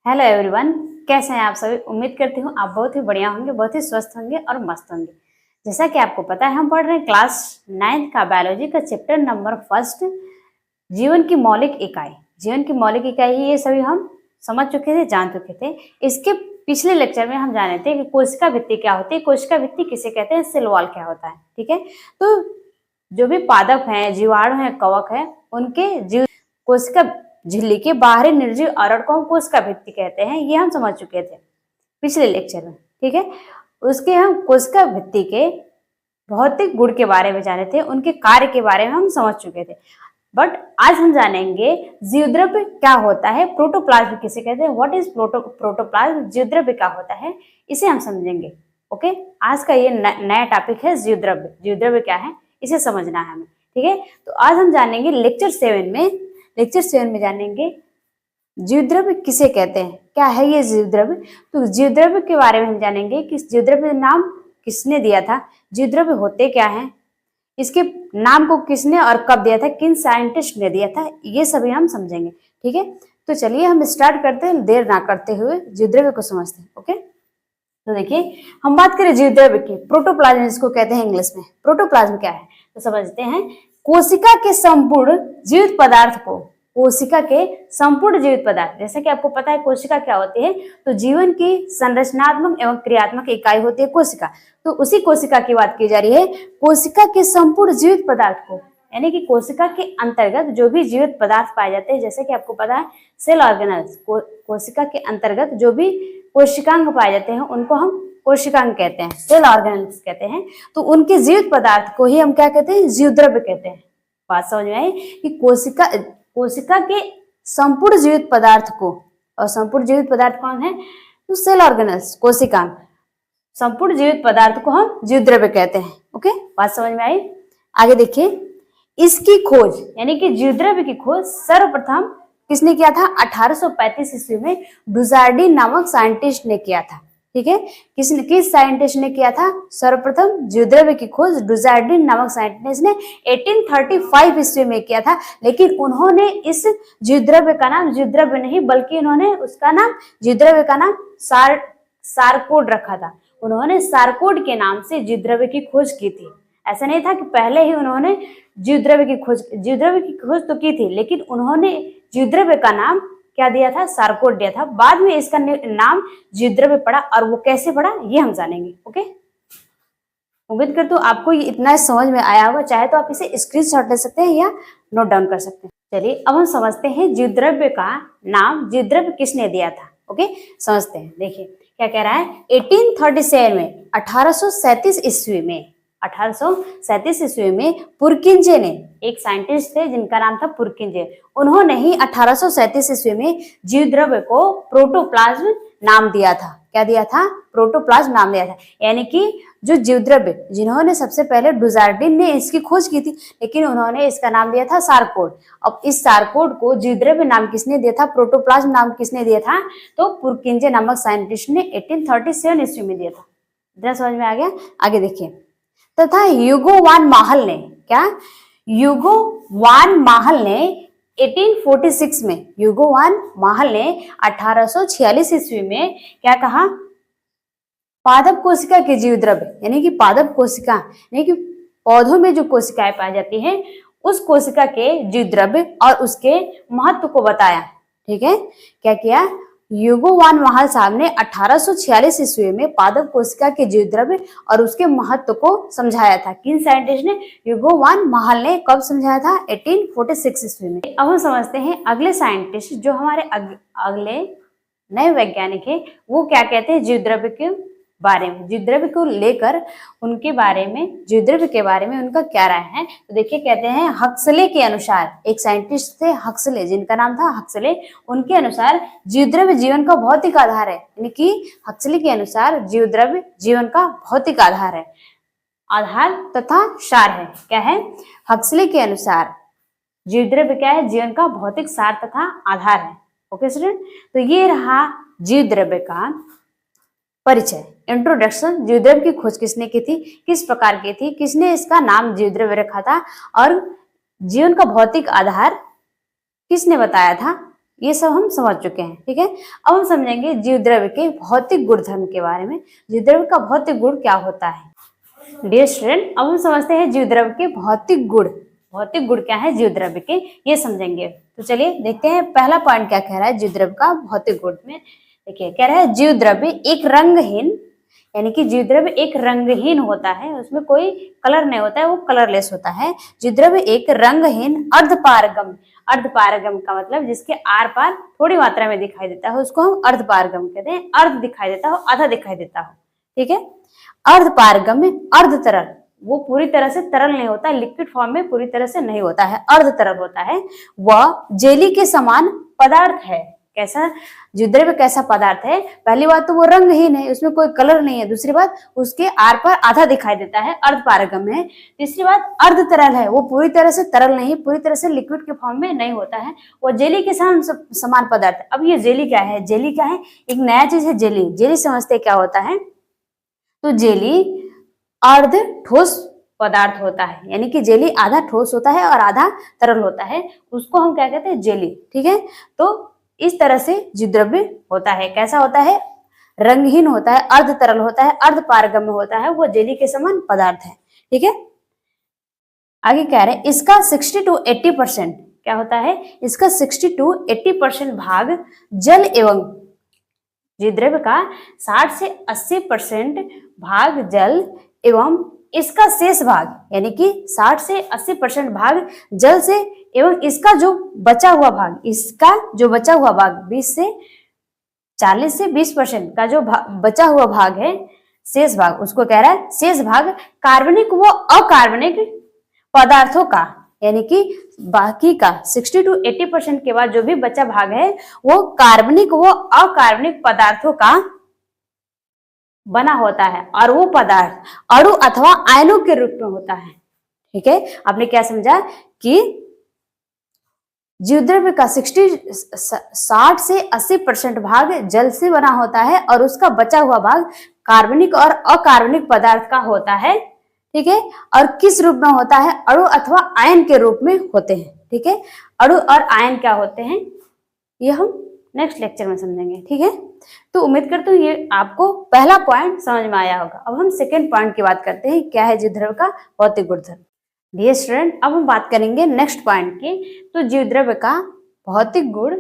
Hello everyone, कैसे हैं आप सभी। उम्मीद करती हूँ आप बहुत ही बढ़िया होंगे, बहुत ही स्वस्थ होंगे और मस्त होंगे। जैसा कि आपको पता है, हम पढ़ रहे हैं क्लास 9 का बायोलॉजी का चैप्टर नंबर फर्स्ट, जीवन की मौलिक इकाई। जीवन की मौलिक इकाई ये सभी हम समझ चुके थे, जान चुके थे। इसके पिछले लेक्चर में हम जाने थे कि कोशिका भित्ति क्या होती है, कोशिका भित्ति किसे कहते हैं, सेल वॉल क्या होता है। ठीक है, तो जो भी पादप हैं, जीवाणु हैं, कवक है, उनके जीव कोशिका झिल्ली के बाहरी निर्जीव आवरण को हम कोशिका भित्ति कहते हैं। ये हम समझ चुके थे पिछले लेक्चर में। ठीक है, उसके हम कोशिका भित्ति के भौतिक गुण के बारे में जाने थे, उनके कार्य के बारे में हम समझ चुके थे। बट आज हम जानेंगे जीवद्रव्य क्या होता है, प्रोटोप्लाज्म किसे कहते हैं, व्हाट इज प्रोटोप्लाज्म, जीवद्रव्य क्या होता है, इसे हम समझेंगे। ओके, आज का ये नया टॉपिक है जीवद्रव्य। जीवद्रव्य क्या है इसे समझना है हमें। ठीक है, तो आज हम जानेंगे लेक्चर 7 में जानेंगे जीवद्रव्य किसे कहते हैं, क्या है ये जीवद्रव्य। तो जीवद्रव्य के बारे में हम जानेंगे कि जीवद्रव्य नाम किसने दिया था, जीवद्रव्य होते क्या हैं, इसके नाम को किसने और कब दिया था, किन साइंटिस्ट ने दिया था, ये सभी हम समझेंगे। ठीक है, तो चलिए हम स्टार्ट करते हैं, देर ना करते हुए जीवद्रव्य को समझते हैं। ओके, तो देखिए हम बात करें जीवद्रव्य की, प्रोटोप्लाज्म इसको कहते हैं इंग्लिश में। प्रोटोप्लाज्म क्या है तो समझते हैं। कोशिका के संपूर्ण जीवित पदार्थ को, कोशिका के संपूर्ण जीवित पदार्थ, जैसे कि आपको पता है कोशिका क्या होती है, तो जीवन की संरचनात्मक एवं क्रियात्मक इकाई होती है कोशिका। तो उसी कोशिका की बात की जा रही है। कोशिका के संपूर्ण जीवित पदार्थ को, यानी कि कोशिका के अंतर्गत जो भी जीवित पदार्थ पाए जाते हैं, जैसे कि आपको पता है सेल ऑर्गेनल्स, कोशिका के अंतर्गत जो भी कोशिकांग पाए जाते हैं उनको हम कोशिकांग कहते हैं, सेल ऑर्गेनल्स कहते हैं। तो उनके जीवित पदार्थ को ही हम क्या कहते हैं, जीवद्रव्य कहते हैं। बात समझ में आई कि कोशिका के संपूर्ण जीवित पदार्थ को, और संपूर्ण जीवित पदार्थ कौन है, तो सेल ऑर्गेनल्स, कोशिकांग, संपूर्ण जीवित पदार्थ को हम जीवद्रव्य कहते हैं। ओके, बात समझ में आई। आगे देखिए, इसकी खोज यानी कि जीवद्रव्य की खोज सर्वप्रथम किसने किया था, 1835 ईस्वी में डुजार्डिन नामक साइंटिस्ट ने किया था। ठीक है, किस साइंटिस्ट ने किया था, सर्वप्रथम जीवद्रव्य की खोज डुजार्डिन नामक साइंटिस्ट ने 1835 ईस्वी में किया था। लेकिन उन्होंने इस जीवद्रव्य का नाम जीवद्रव्य नहीं, बल्कि उन्होंने उसका नाम, जीवद्रव्य का नाम सारकोड रखा था। उन्होंने सारकोड के नाम से जीवद्रव्य की खोज की थी। ऐसा नहीं था कि पहले ही उन्होंने जीवद्रव्य की खोज तो की थी, लेकिन उन्होंने जीवद्रव्य का नाम क्या दिया था, सारकोड दिया था। बाद में इसका नाम जीवद्रव्य पड़ा, और वो कैसे पड़ा ये हम जानेंगे। ओके, उम्मीद करती हूँ आपको ये इतना समझ में आया होगा। चाहे तो आप इसे स्क्रीनशॉट ले सकते हैं या नोट डाउन कर सकते हैं। चलिए अब हम समझते हैं जीवद्रव्य का नाम जीवद्रव्य किसने दिया था। ओके, समझते हैं। देखिए क्या कह रहा है, 1837 में, 1837 ईस्वी में, 1837 ईस्वी में पुरकिंजे ने, एक साइंटिस्ट थे जिनका नाम था पुरकिंजे, उन्होंने ही 1837 ईस्वी में जीवद्रव्य को प्रोटोप्लाज्म नाम दिया था। क्या दिया था, प्रोटोप्लाज्म नाम दिया था। यानी कि जो जीवद्रव्य, जिन्होंने सबसे पहले डुजार्डिन ने इसकी खोज की थी, लेकिन उन्होंने इसका नाम दिया था सारकोड। अब इस सारकोड को जीवद्रव्य नाम किसने दिया था, प्रोटोप्लाज्म नाम किसने दिया था, तो पुरकिंजे नामक साइंटिस्ट ने 1837 ईस्वी में दिया था। इतना समझ में आ गया। आगे देखिए, तथा ह्यूगो वान माहल ने, क्या, ह्यूगो वान माहल ने 1846 में, ह्यूगो वान माहल ने 1846 ईस्वी में क्या कहा, पादप कोशिका के जीवद्रव्य, यानी कि पादप कोशिका, यानी कि पौधों में जो कोशिकाएं पाई जाती हैं, उस कोशिका के जीवद्रव्य और उसके महत्व को बताया। ठीक है, क्या किया, ह्यूगो वान माहल साहब ने 1846 ईस्वी में पादप कोशिका के जीवद्रव्य और उसके महत्व को समझाया था। किन साइंटिस्ट ने, ह्यूगो वान माहल ने कब समझाया था, 1846 ईस्वी में। अब हम समझते हैं अगले साइंटिस्ट जो हमारे अगले नए वैज्ञानिक हैं, वो क्या कहते हैं जीवद्रव्य के बारे में, जीवद्रव्य को लेकर उनके बारे में, जीवद्रव्य के बारे में उनका क्या राय है। तो देखिए कहते हैं, हक्सले के अनुसार, एक साइंटिस्ट थे हक्सले, जिनका नाम था हक्सले, उनके अनुसार जीवद्रव्य जीवन का भौतिक आधार है। यानी कि हक्सले के अनुसार जीवद्रव्य जीवन का भौतिक आधार है, आधार तथा सार है। क्या है, हक्सले के अनुसार जीवद्रव्य क्या है, जीवन का भौतिक सार तथा आधार है। ओके स्टूडेंट, तो ये रहा जीवद्रव्य का परिचय, इंट्रोडक्शन। जीवद्रव्य की खोज किसने की थी, किस प्रकार की थी, किसने इसका नाम जीवद्रव्य रखा था, और जीवन का भौतिक आधार किसने बताया था, ये सब हम समझ चुके हैं, ठीक है। अब हम समझेंगे जीवद्रव्य के भौतिक गुणधर्म के बारे में। जीवद्रव्य का भौतिक गुण क्या होता है। डियर स्टूडेंट, अब हम समझते हैं जीवद्रव्य के भौतिक गुण। भौतिक गुण क्या है जीवद्रव्य के, ये समझेंगे। तो चलिए देखते हैं पहला पॉइंट क्या कह रहा है जीवद्रव्य का भौतिक गुण में। देखिए कह रहा है जीवद्रव्य एक रंगहीन, यानी कि जीवद्रव्य एक रंगहीन होता है, उसमें कोई कलर नहीं होता है, वो कलरलेस होता है। जीवद्रव्य एक रंगहीन अर्धपारगम, अर्धपारगम का मतलब जिसके आर पार थोड़ी मात्रा में दिखाई देता है उसको हम अर्धपारगम कहते हैं। अर्ध दिखाई देता हो, आधा दिखाई देता हो, ठीक है। अर्धपारगम में अर्ध तरल, वो पूरी तरह से तरल नहीं होता, लिक्विड फॉर्म में पूरी तरह से नहीं होता है, अर्ध तरल होता है। वह जेली के समान पदार्थ है। कैसा जीवद्रव्य कैसा पदार्थ है, पहली बात तो वो रंगहीन है, उसमें कोई कलर नहीं है। दूसरी बात उसके आर पार आधा दिखाई देता है, अर्धपारगम है। तीसरी बात अर्ध तरल है, वो पूरी तरह से तरल नहीं, पूरी तरह से लिक्विड के फॉर्म में नहीं होता है। वो जेली के समान पदार्थ है। अब ये जेली क्या है, जेली क्या है, एक नया चीज है जेली। जेली समझते क्या होता है, तो जेली अर्ध ठोस पदार्थ होता है, यानी कि जेली आधा ठोस होता है और आधा तरल होता है, उसको हम क्या कहते हैं जेली, ठीक है। तो इस तरह से जीवद्रव्य होता है। कैसा होता है, रंगहीन होता है, अर्ध तरल होता है, अर्ध पारगम्य होता है, वो जेली के समान पदार्थ है, ठीक है। आगे कह रहे हैं इसका 60 to 80% क्या होता है, इसका 60 to 80% भाग जल एवं, जीवद्रव्य का 60 से 80% भाग जल एवं इसका शेष भाग, यानी कि 60 से 80% भाग जल से एवं इसका जो बचा हुआ भाग, इसका जो बचा हुआ भाग 40 से 20% का जो बचा हुआ भाग है, शेष भाग, उसको कह रहा है शेष भाग कार्बनिक व अकार्बनिक पदार्थों का, यानी कि बाकी का 60 to 80% के बाद जो भी बचा भाग है वो कार्बनिक व अकार्बनिक पदार्थों का बना होता है, और वो पदार्थ अणु अथवा आयनों के रूप में होता है, ठीक है। आपने क्या समझा कि जीवद्रव्य का 60 से 80% भाग जल से बना होता है और उसका बचा हुआ भाग कार्बनिक और अकार्बनिक पदार्थ का होता है, ठीक है। और किस रूप में होता है, अणु अथवा आयन के रूप में होते हैं, ठीक है। अणु और आयन क्या होते हैं ये हम नेक्स्ट लेक्चर में समझेंगे, ठीक है। तो उम्मीद करते हूँ ये आपको पहला पॉइंट समझ में आया होगा। अब हम सेकेंड पॉइंट की बात करते हैं, क्या है जीवद्रव्य का भौतिक गुणधर्म। डियर स्टूडेंट, अब हम बात करेंगे नेक्स्ट पॉइंट की। तो जीवद्रव्य का भौतिक गुण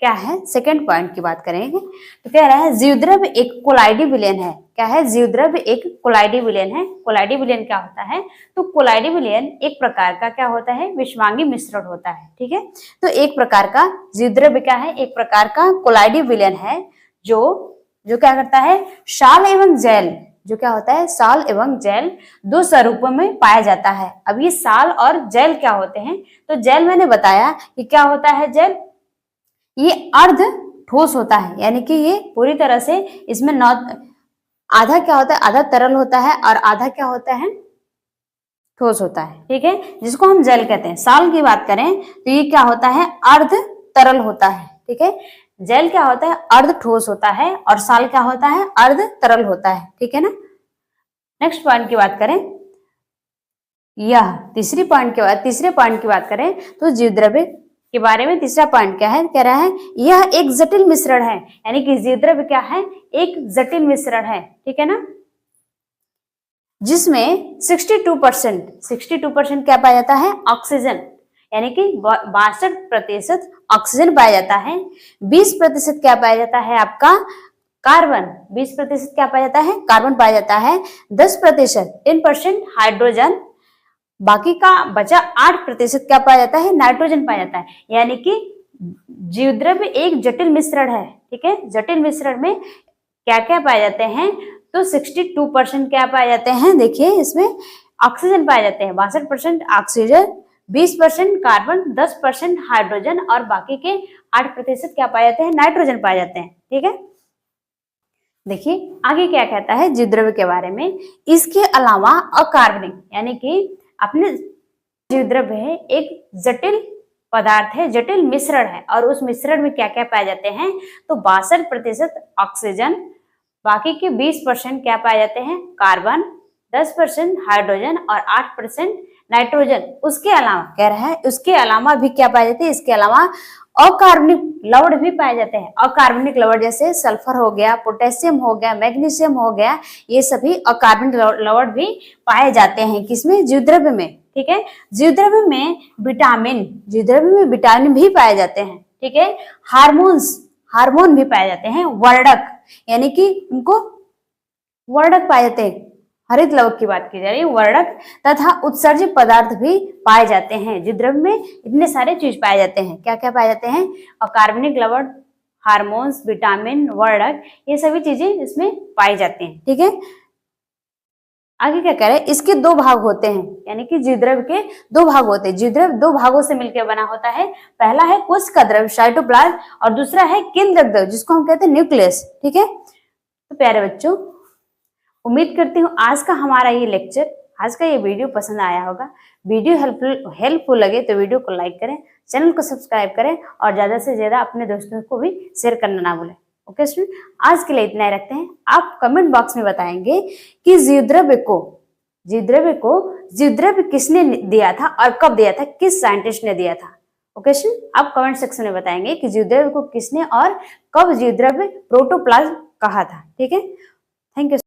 क्या है, सेकेंड पॉइंट की बात करेंगे। तो कह रहा है जीवद्रव्य एक कोलाइडी विलयन है। क्या है, जीवद्रव्य एक कोलाइडी विलयन है। कोलाइडी विलयन क्या होता है, तो कोलाइडी विलयन एक प्रकार का क्या होता है, विषवांगी मिश्रण होता है, ठीक है। तो एक प्रकार का जीवद्रव्य क्या है, एक प्रकार का कोलाइडी विलयन है जो क्या करता है, साल एवं जैल, जो क्या होता है, साल एवं जैल दो स्वरूपों में पाया जाता है। अब ये साल और जैल क्या होते हैं, तो जैल मैंने बताया कि क्या होता है, जैल ये अर्ध ठोस होता है, यानी कि ये पूरी तरह से इसमें आधा क्या होता है, आधा तरल होता है और आधा क्या होता है, ठोस होता है, ठीक है, जिसको हम जैल कहते हैं। साल की बात करें तो ये क्या होता है, अर्ध तरल होता है, ठीक है। जैल क्या होता है, अर्ध ठोस होता है, और साल क्या होता है, अर्ध तरल होता है, ठीक है ना। नेक्स्ट पॉइंट की बात करें, यह तीसरे पॉइंट की बात करें तो जीवद्रव्य के बारे में तीसरा पॉइंट क्या है, कह रहा है यह एक जटिल मिश्रण है, यानी कि जीवद्रव्य क्या है, एक जटिल मिश्रण है, ठीक है ना, जिसमें 62% क्या पाया जाता है, ऑक्सीजन, यानी कि 62% ऑक्सीजन पाया जाता है। 20% क्या पाया जाता है आपका, कार्बन, 20% क्या पाया जाता है, कार्बन पाया जाता है। 10% हाइड्रोजन, बाकी का बचा 8% क्या पाया जाता है, नाइट्रोजन पाया जाता है। यानी कि जीवद्रव्य एक जटिल मिश्रण है, ठीक है। जटिल मिश्रण में क्या क्या पाए जाते हैं, तो 62% क्या पाए जाते हैं, देखिए इसमें ऑक्सीजन पाए जाते हैं, 62% ऑक्सीजन, 20% कार्बन, 10% हाइड्रोजन और बाकी के 8% क्या पाए जाते हैं, नाइट्रोजन पाए जाते हैं, ठीक है। देखिए आगे क्या कहता है जीवद्रव्य के बारे में, इसके अलावा अकार्बनिक, यानी कि अपने जीवद्रव्य है एक जटिल पदार्थ है, जटिल मिश्रण है, और उस मिश्रण में क्या क्या पाए जाते हैं, तो 62% ऑक्सीजन, बाकी के 20% क्या पाए जाते हैं, कार्बन, 10% हाइड्रोजन और 8% नाइट्रोजन। उसके अलावा कह रहा है उसके अलावा भी क्या पाए जाते हैं, इसके अलावा अकार्बनिक लवण भी पाए जाते हैं। अकार्बनिक लवण जैसे सल्फर हो गया, पोटेशियम हो गया, मैग्नीशियम हो गया, ये सभी अकार्बनिक लवण भी पाए जाते हैं किसमें? जीव द्रव्य में। ठीक है, जीव द्रव्य में विटामिन भी पाए जाते हैं। ठीक है, हार्मोन भी पाए जाते हैं। वर्णक यानी कि उनको वर्णक पाए जाते हैं, हरित लवक की बात की जा रही है, वर्णक तथा उत्सर्जित पदार्थ भी पाए जाते हैं। जीव द्रव्य में इतने सारे चीज पाए जाते हैं। क्या क्या पाए जाते हैं? अकार्बनिक लवण, हार्मोन्स, विटामिन, वर्णक, ये सभी चीजें इसमें पाई जाती हैं। ठीक है, आगे क्या कह रहे हैं? इसके दो भाग होते हैं, यानी कि जीव द्रव्य के दो भाग होते हैं। जीव द्रव्य दो भागों से मिलकर बना होता है। पहला है कोशिका द्रव्य साइटोप्लाज्म, और दूसरा है केंद्रक द्रव्य जिसको हम कहते हैं न्यूक्लियस। ठीक है, तो प्यारे बच्चों, उम्मीद करती हूँ आज का हमारा ये लेक्चर, आज का ये वीडियो पसंद आया होगा। वीडियो हेल्पफुल लगे तो वीडियो को लाइक करें, चैनल को सब्सक्राइब करें और ज्यादा से ज्यादा अपने दोस्तों को भी शेयर करना ना भूलें। ओके स्टूडेंट, आज के लिए इतना ही रखते हैं। आप कमेंट बॉक्स में बताएंगे कि जीव द्रव्य किसने दिया था और कब दिया था, किस साइंटिस्ट ने दिया था। ओके स्टूडेंट, आप कमेंट सेक्शन में बताएंगे कि जीव द्रव्य को किसने और कब जीव द्रव्य प्रोटोप्लाज्म कहा था। ठीक है, थैंक यू।